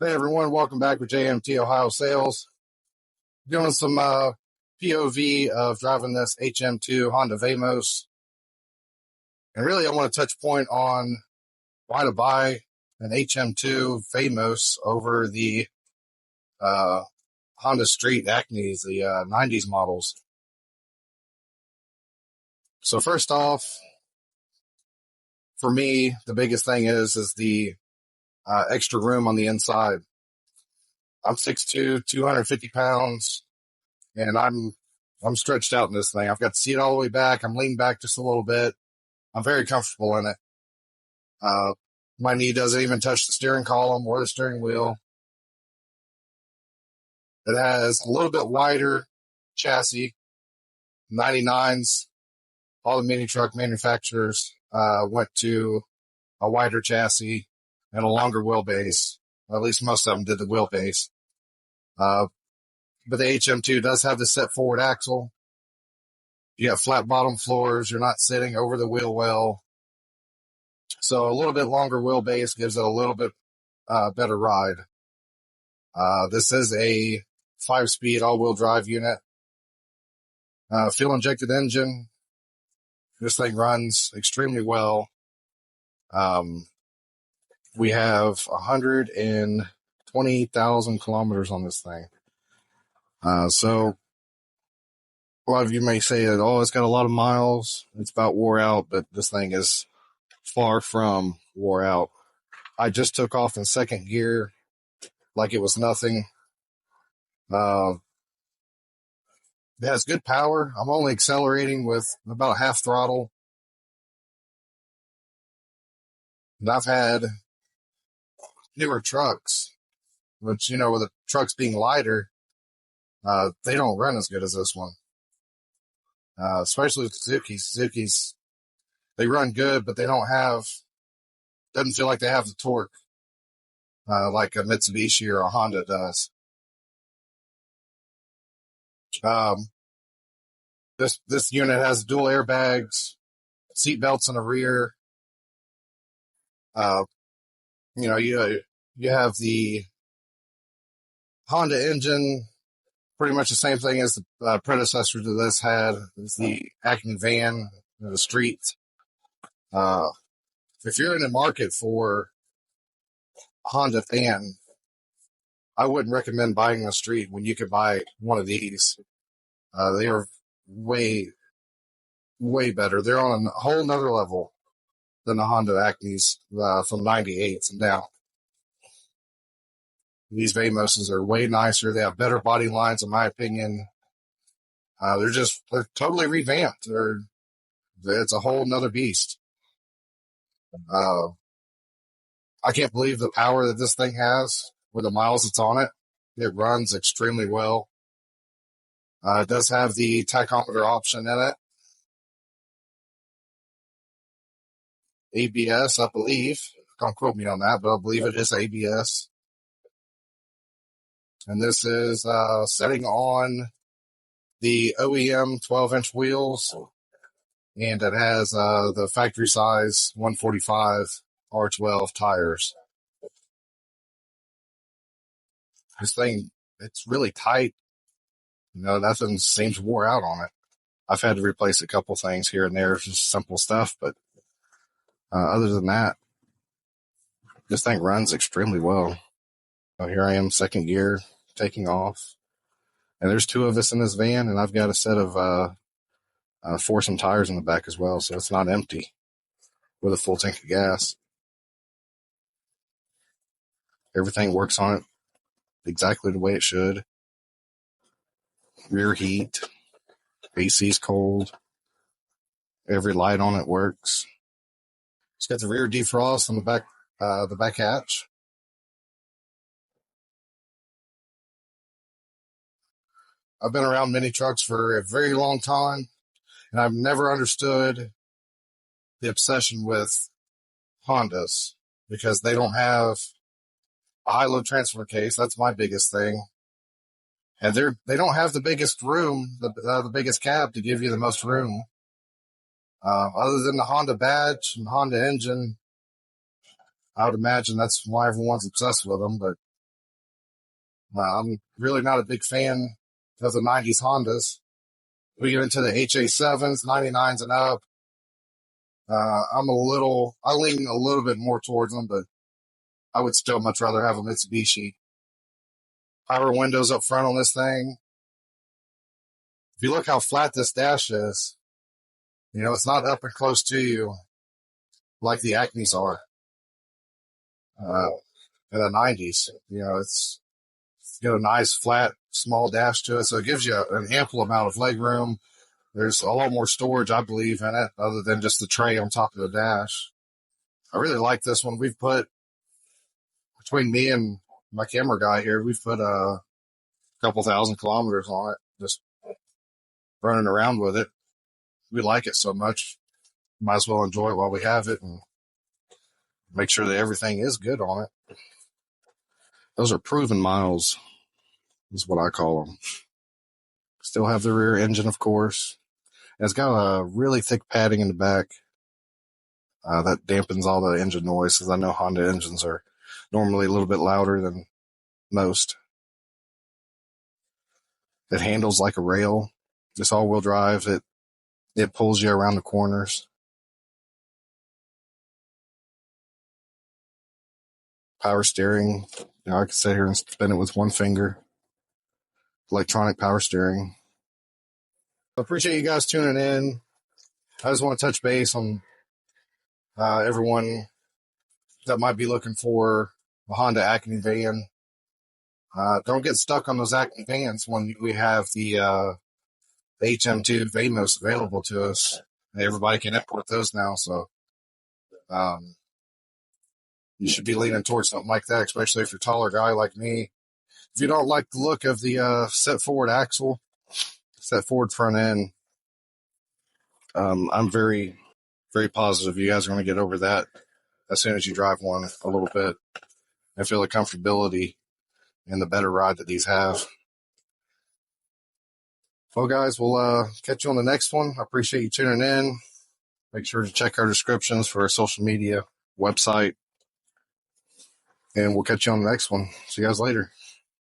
Hey everyone, welcome back with HM2 Ohio Sales. Doing some POV of driving this HM2 Honda Vamos. And really I want to touch point on why to buy an HM2 Vamos over the Honda Street Actys, the 90s models. So first off, for me, the biggest thing is the extra room on the inside. I'm 6'2", 250 pounds, and I'm stretched out in this thing. I've got the seat all the way back. I'm leaning back just a little bit. I'm very comfortable in it. My knee doesn't even touch the steering column or the steering wheel. It has a little bit wider chassis. 99s, all the mini truck manufacturers went to a wider chassis and a longer wheelbase. Or at least most of them did the wheelbase. But the HM2 does have the set forward axle. You have flat bottom floors. You're not sitting over the wheel well. So a little bit longer wheelbase gives it a little bit better ride. This is a 5-speed all-wheel drive unit. Fuel-injected engine. This thing runs extremely well. We have 120,000 kilometers on this thing. So a lot of you may say that, oh, it's got a lot of miles. It's about wore out, but this thing is far from wore out. I just took off in second gear like it was nothing. It has good power. I'm only accelerating with about half throttle. And I've had newer trucks, which, with the trucks being lighter, they don't run as good as this one. Especially with Suzuki's, they run good, but they doesn't feel like they have the torque, like a Mitsubishi or a Honda does. This unit has dual airbags, seat belts in the rear. You have the Honda engine, pretty much the same thing as the predecessor to this had, is the Acme van, the street. If you're in the market for a Honda van, I wouldn't recommend buying a street when you could buy one of these. They are way, way better. They're on a whole nother level than the Honda Actys from 98 and down. These Vamoses are way nicer. They have better body lines, in my opinion. They're totally revamped. It's a whole nother beast. I can't believe the power that this thing has with the miles that's on it. It runs extremely well. It does have the tachometer option in it. ABS, I believe. Don't quote me on that, but I believe it is ABS. And this is setting on the OEM 12-inch wheels. And it has the factory size 145 R12 tires. This thing, it's really tight. Nothing seems wore out on it. I've had to replace a couple things here and there, just simple stuff, but other than that, this thing runs extremely well. So here I am, second gear, taking off. And there's two of us in this van, and I've got a set of foursome tires in the back as well, so it's not empty with a full tank of gas. Everything works on it exactly the way it should. Rear heat, AC's cold. Every light on it works. It's got the rear defrost on the back hatch. I've been around mini trucks for a very long time, and I've never understood the obsession with Hondas because they don't have a high-low transfer case. That's my biggest thing. And they don't have the biggest room, the biggest cab to give you the most room. Other than the Honda badge and Honda engine, I would imagine that's why everyone's obsessed with them. But I'm really not a big fan of the 90s Hondas. We get into the HA7s, 99s and up. I lean a little bit more towards them, but I would still much rather have a Mitsubishi. Power windows up front on this thing. If you look how flat this dash is, it's not up and close to you like the Acmes are in the 90s. It's got a nice flat, small dash to it, so it gives you an ample amount of leg room. There's a lot more storage, I believe, in it, other than just the tray on top of the dash. I really like this one. We've put, between me and my camera guy here, we've put a couple thousand kilometers on it, just running around with it. We like it so much, might as well enjoy it while we have it and make sure that everything is good on it. Those are proven miles, is what I call them. Still have the rear engine, of course. And it's got a really thick padding in the back that dampens all the engine noise, because I know Honda engines are normally a little bit louder than most. It handles like a rail. It's all-wheel drive. It pulls you around the corners. Power steering. I can sit here and spin it with one finger. Electronic power steering. I appreciate you guys tuning in. I just want to touch base on everyone that might be looking for a Honda Acty van. Don't get stuck on those Acty vans when we have the HM2 Vamos available to us. Everybody can import those now, so you should be leaning towards something like that, especially if you're a taller guy like me. If you don't like the look of the set forward axle, set forward front end, I'm very, very positive you guys are going to get over that as soon as you drive one a little bit and feel the comfortability and the better ride that these have. Well, guys, we'll catch you on the next one. I appreciate you tuning in. Make sure to check our descriptions for our social media, website, and we'll catch you on the next one. See you guys later.